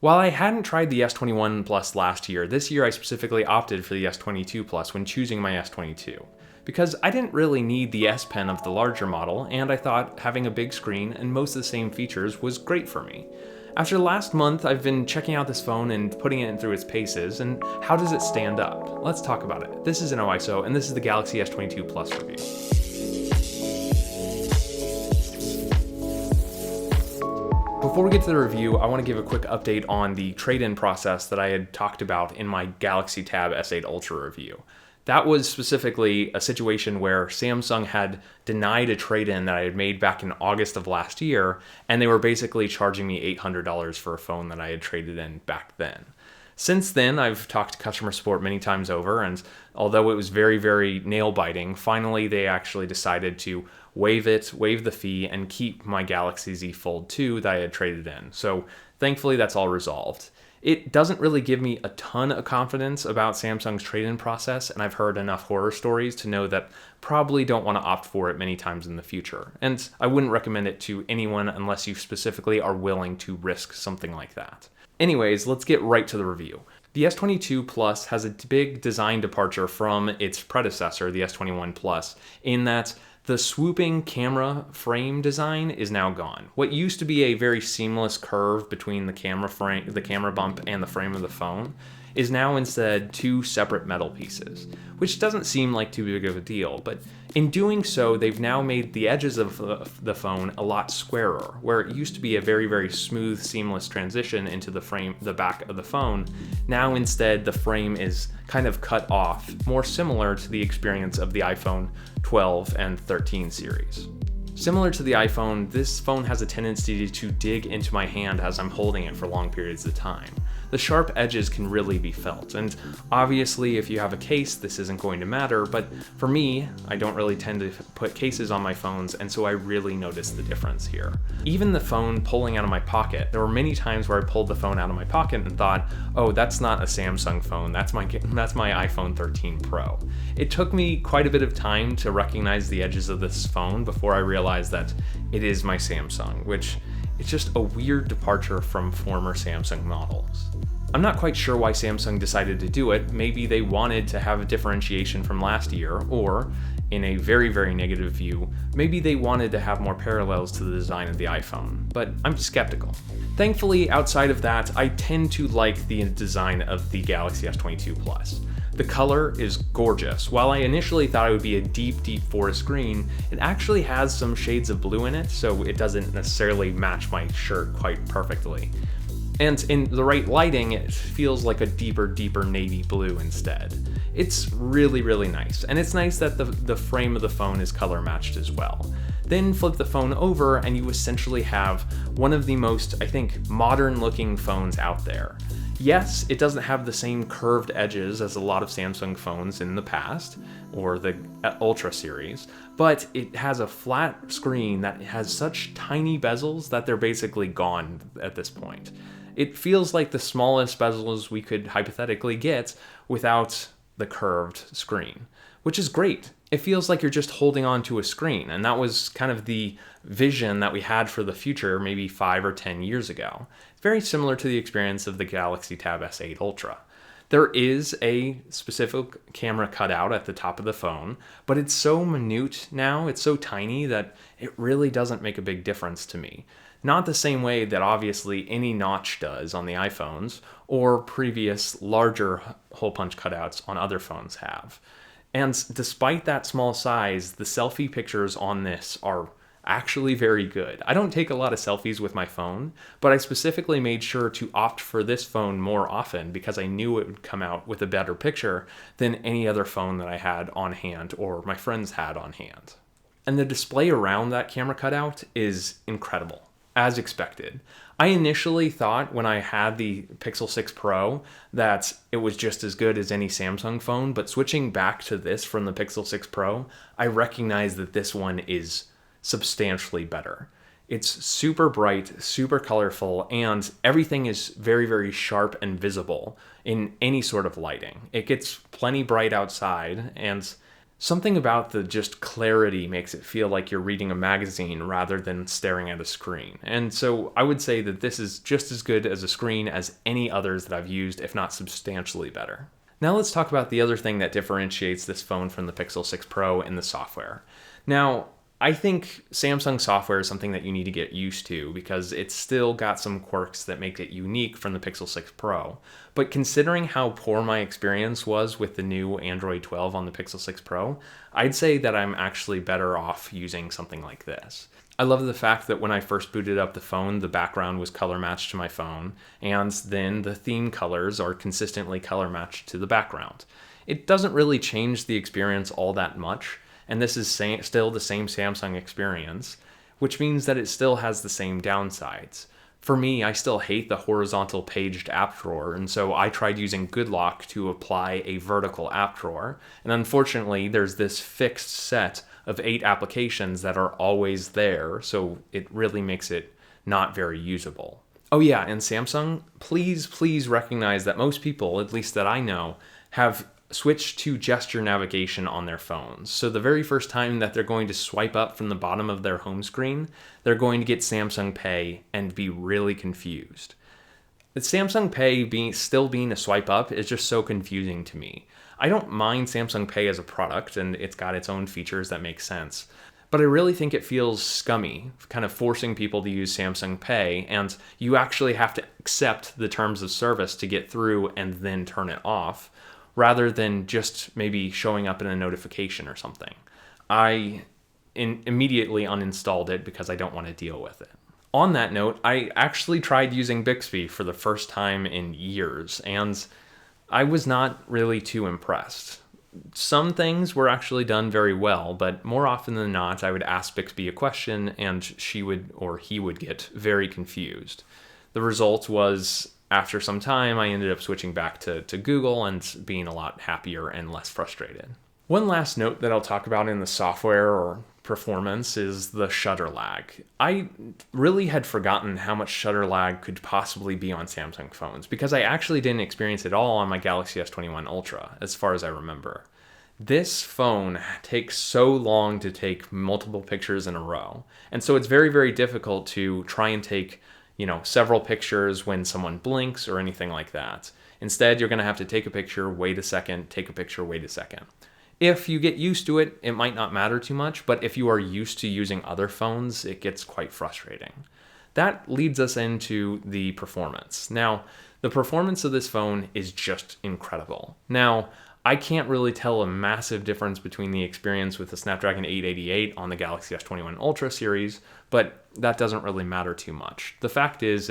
While I hadn't tried the S21 Plus last year, this year I specifically opted for the S22 Plus when choosing my S22. Because I didn't really need the S Pen of the larger model, and I thought having a big screen and most of the same features was great for me. After last month, I've been checking out this phone and putting it through its paces, and how does it stand up? Let's talk about it. This is NOISO, and this is the Galaxy S22 Plus review. Before we get to the review, I want to give a quick update on the trade-in process that I had talked about in my Galaxy Tab S8 Ultra review. That was specifically a situation where Samsung had denied a trade-in that I had made back in August of last year, and they were basically charging me $800 for a phone that I had traded in back then. Since then, I've talked to customer support many times over, and although it was very, very nail-biting, finally they actually decided to waive the fee, and keep my Galaxy Z Fold 2 that I had traded in. So thankfully that's all resolved. It doesn't really give me a ton of confidence about Samsung's trade-in process, and I've heard enough horror stories to know that probably don't want to opt for it many times in the future. And I wouldn't recommend it to anyone unless you specifically are willing to risk something like that. Anyways, let's get right to the review. The S22 Plus has a big design departure from its predecessor, the S21 Plus, in that the swooping camera frame design is now gone. What used to be a very seamless curve between the camera bump and the frame of the phone is now instead two separate metal pieces, which doesn't seem like too big of a deal, but in doing so, they've now made the edges of the phone a lot squarer, where it used to be a very, very smooth, seamless transition into the back of the phone. Now instead, the frame is kind of cut off, more similar to the experience of the iPhone 12 and 13 series. Similar to the iPhone, this phone has a tendency to dig into my hand as I'm holding it for long periods of time. The sharp edges can really be felt, and obviously if you have a case, this isn't going to matter, but for me, I don't really tend to put cases on my phones, and so I really notice the difference here. Even the phone pulling out of my pocket, there were many times where I pulled the phone out of my pocket and thought, oh, that's not a Samsung phone, that's my iPhone 13 Pro. It took me quite a bit of time to recognize the edges of this phone before I realized that it is my Samsung, which it's just a weird departure from former Samsung models. I'm not quite sure why Samsung decided to do it. Maybe they wanted to have a differentiation from last year, or in a very, very negative view, maybe they wanted to have more parallels to the design of the iPhone, but I'm skeptical. Thankfully, outside of that, I tend to like the design of the Galaxy S22 Plus. The color is gorgeous. While I initially thought it would be a deep, deep forest green, it actually has some shades of blue in it, so it doesn't necessarily match my shirt quite perfectly. And in the right lighting, it feels like a deeper, deeper navy blue instead. It's really, really nice, and it's nice that the frame of the phone is color matched as well. Then flip the phone over and you essentially have one of the most, I think, modern looking phones out there. Yes, it doesn't have the same curved edges as a lot of Samsung phones in the past, or the Ultra series, but it has a flat screen that has such tiny bezels that they're basically gone at this point. It feels like the smallest bezels we could hypothetically get without the curved screen, which is great. It feels like you're just holding on to a screen, and that was kind of the vision that we had for the future maybe 5 or 10 years ago. It's very similar to the experience of the Galaxy Tab S8 Ultra. There is a specific camera cutout at the top of the phone, but it's so minute now, it's so tiny that it really doesn't make a big difference to me. Not the same way that obviously any notch does on the iPhones, or previous larger hole punch cutouts on other phones have. And despite that small size, the selfie pictures on this are actually very good. I don't take a lot of selfies with my phone, but I specifically made sure to opt for this phone more often because I knew it would come out with a better picture than any other phone that I had on hand or my friends had on hand. And the display around that camera cutout is incredible, as expected. I initially thought when I had the Pixel 6 Pro that it was just as good as any Samsung phone, but switching back to this from the Pixel 6 Pro, I recognize that this one is substantially better. It's super bright, super colorful, and everything is very, very sharp and visible in any sort of lighting. It gets plenty bright outside, and Something about the just clarity makes it feel like you're reading a magazine rather than staring at a screen. And so I would say that this is just as good as a screen as any others that I've used, if not substantially better. Now let's talk about the other thing that differentiates this phone from the Pixel 6 Pro and the software. Now, I think Samsung software is something that you need to get used to because it's still got some quirks that make it unique from the Pixel 6 Pro. But considering how poor my experience was with the new Android 12 on the Pixel 6 Pro, I'd say that I'm actually better off using something like this. I love the fact that when I first booted up the phone, the background was color matched to my phone, and then the theme colors are consistently color matched to the background. It doesn't really change the experience all that much, and this is still the same Samsung experience, which means that it still has the same downsides. For me, I still hate the horizontal paged app drawer, and so I tried using GoodLock to apply a vertical app drawer, and unfortunately there's this fixed set of 8 applications that are always there, so it really makes it not very usable. Oh yeah, and Samsung, please recognize that most people, at least that I know, have switch to gesture navigation on their phones. So the very first time that they're going to swipe up from the bottom of their home screen, they're going to get Samsung Pay and be really confused. The Samsung Pay still being a swipe up is just so confusing to me. I don't mind Samsung Pay as a product, and it's got its own features that make sense. But I really think it feels scummy, kind of forcing people to use Samsung Pay, and you actually have to accept the terms of service to get through and then turn it off, rather than just maybe showing up in a notification or something. I immediately uninstalled it because I don't want to deal with it. On that note, I actually tried using Bixby for the first time in years, and I was not really too impressed. Some things were actually done very well, but more often than not, I would ask Bixby a question and he would get very confused. The result was, after some time, I ended up switching back to Google and being a lot happier and less frustrated. One last note that I'll talk about in the software or performance is the shutter lag. I really had forgotten how much shutter lag could possibly be on Samsung phones because I actually didn't experience it all on my Galaxy S21 Ultra, as far as I remember. This phone takes so long to take multiple pictures in a row, and so it's very difficult to try and take several pictures when someone blinks or anything like that. Instead, you're going to have to take a picture, wait a second, take a picture, wait a second. If you get used to it, it might not matter too much, but if you are used to using other phones, it gets quite frustrating. That leads us into the performance. Now, the performance of this phone is just incredible. Now, I can't really tell a massive difference between the experience with the Snapdragon 888 on the Galaxy S21 Ultra series, but that doesn't really matter too much. The fact is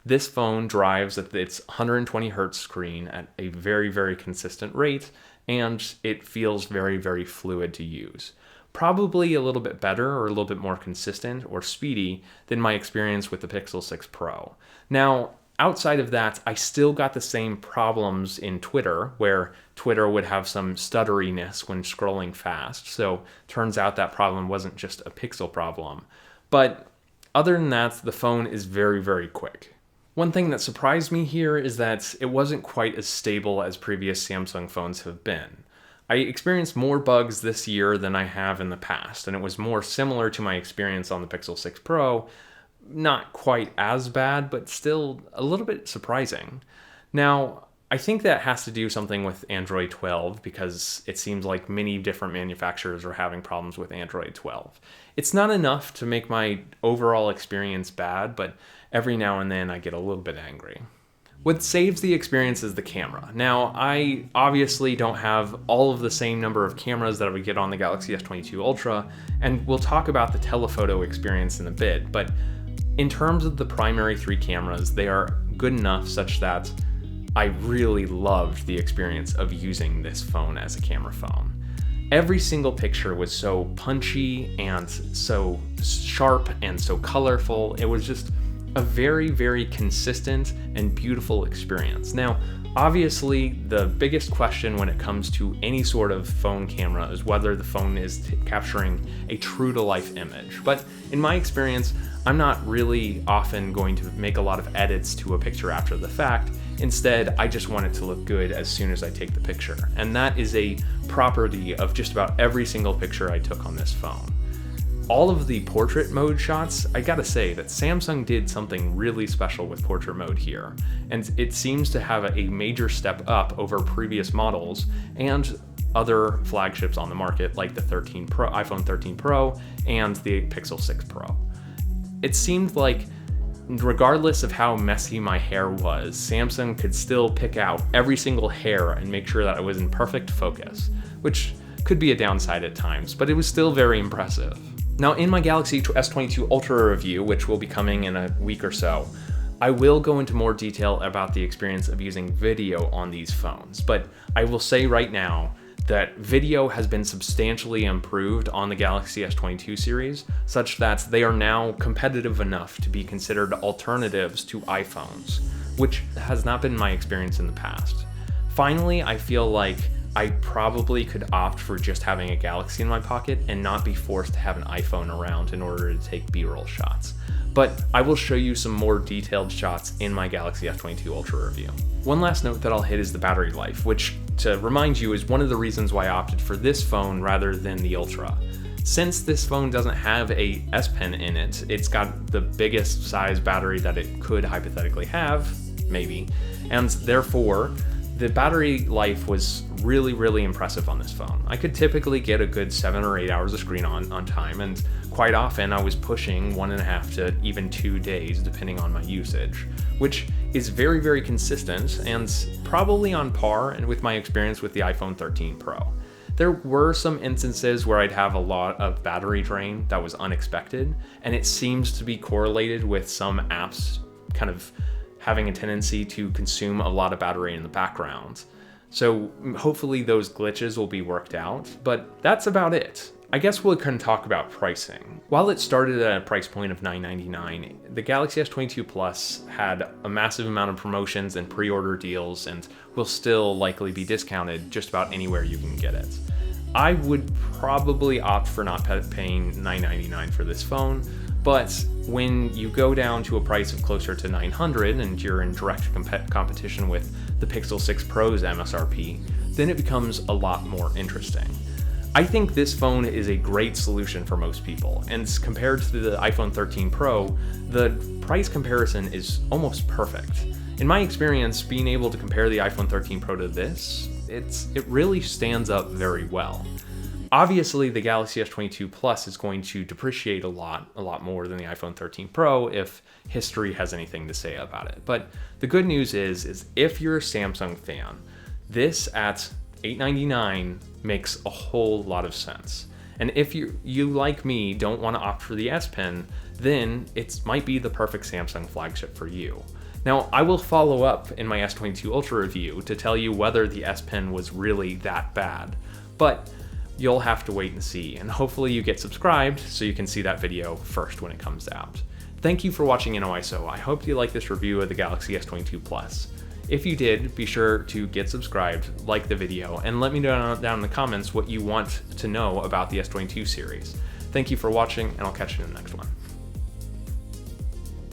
this phone drives at its 120 hertz screen at a very consistent rate, and it feels very fluid to use. Probably a little bit better or a little bit more consistent or speedy than my experience with the Pixel 6 Pro. Now, outside of that, I still got the same problems in Twitter, where Twitter would have some stutteriness when scrolling fast. So turns out that problem wasn't just a Pixel problem. But other than that, the phone is very quick. One thing that surprised me here is that it wasn't quite as stable as previous Samsung phones have been. I experienced more bugs this year than I have in the past, and it was more similar to my experience on the Pixel 6 Pro. Not quite as bad, but still a little bit surprising. Now, I think that has to do something with Android 12 because it seems like many different manufacturers are having problems with Android 12. It's not enough to make my overall experience bad, but every now and then I get a little bit angry. What saves the experience is the camera. Now, I obviously don't have all of the same number of cameras that I would get on the Galaxy S22 Ultra, and we'll talk about the telephoto experience in a bit, but in terms of the primary 3 cameras, they are good enough such that I really loved the experience of using this phone as a camera phone. Every single picture was so punchy and so sharp and so colorful. It was just a very consistent and beautiful experience. Now, obviously, the biggest question when it comes to any sort of phone camera is whether the phone is capturing a true-to-life image. But in my experience, I'm not really often going to make a lot of edits to a picture after the fact. Instead, I just want it to look good as soon as I take the picture. And that is a property of just about every single picture I took on this phone. All of the portrait mode shots, I gotta say that Samsung did something really special with portrait mode here, and it seems to have a major step up over previous models and other flagships on the market like the iPhone 13 Pro and the Pixel 6 Pro. It seemed like regardless of how messy my hair was, Samsung could still pick out every single hair and make sure that I was in perfect focus, which could be a downside at times, but it was still very impressive. Now, in my Galaxy S22 Ultra review, which will be coming in a week or so, I will go into more detail about the experience of using video on these phones, but I will say right now that video has been substantially improved on the Galaxy S22 series, such that they are now competitive enough to be considered alternatives to iPhones, which has not been my experience in the past. Finally, I feel like I probably could opt for just having a Galaxy in my pocket and not be forced to have an iPhone around in order to take B-roll shots. But I will show you some more detailed shots in my Galaxy S22 Ultra review. One last note that I'll hit is the battery life, which, to remind you, is one of the reasons why I opted for this phone rather than the Ultra. Since this phone doesn't have a S Pen in it, it's got the biggest size battery that it could hypothetically have, maybe, and therefore, the battery life was really impressive on this phone. I could typically get a good 7 or 8 hours of screen on time, and quite often I was pushing 1.5 to even 2 days depending on my usage, which is very consistent and probably on par and with my experience with the iPhone 13 Pro. There were some instances where I'd have a lot of battery drain that was unexpected, and it seems to be correlated with some apps kind of having a tendency to consume a lot of battery in the background. So hopefully those glitches will be worked out, but that's about it. I guess we can talk about pricing. While it started at a price point of $999, the Galaxy S22 Plus had a massive amount of promotions and pre-order deals and will still likely be discounted just about anywhere you can get it. I would probably opt for not paying $999 for this phone, but when you go down to a price of closer to $900 and you're in direct competition with the Pixel 6 Pro's MSRP, then it becomes a lot more interesting. I think this phone is a great solution for most people, and compared to the iPhone 13 Pro, the price comparison is almost perfect. In my experience, being able to compare the iPhone 13 Pro to this, it really stands up very well. Obviously, the Galaxy S22 Plus is going to depreciate a lot more than the iPhone 13 Pro if history has anything to say about it. But the good news is if you're a Samsung fan, this at $899 makes a whole lot of sense. And if you like me, don't want to opt for the S Pen, then it might be the perfect Samsung flagship for you. Now, I will follow up in my S22 Ultra review to tell you whether the S Pen was really that bad, but you'll have to wait and see, and hopefully you get subscribed so you can see that video first when it comes out. Thank you for watching NOISO. I hope you liked this review of the Galaxy S22 Plus. If you did, be sure to get subscribed, like the video, and let me know down in the comments what you want to know about the S22 series. Thank you for watching, and I'll catch you in the next one.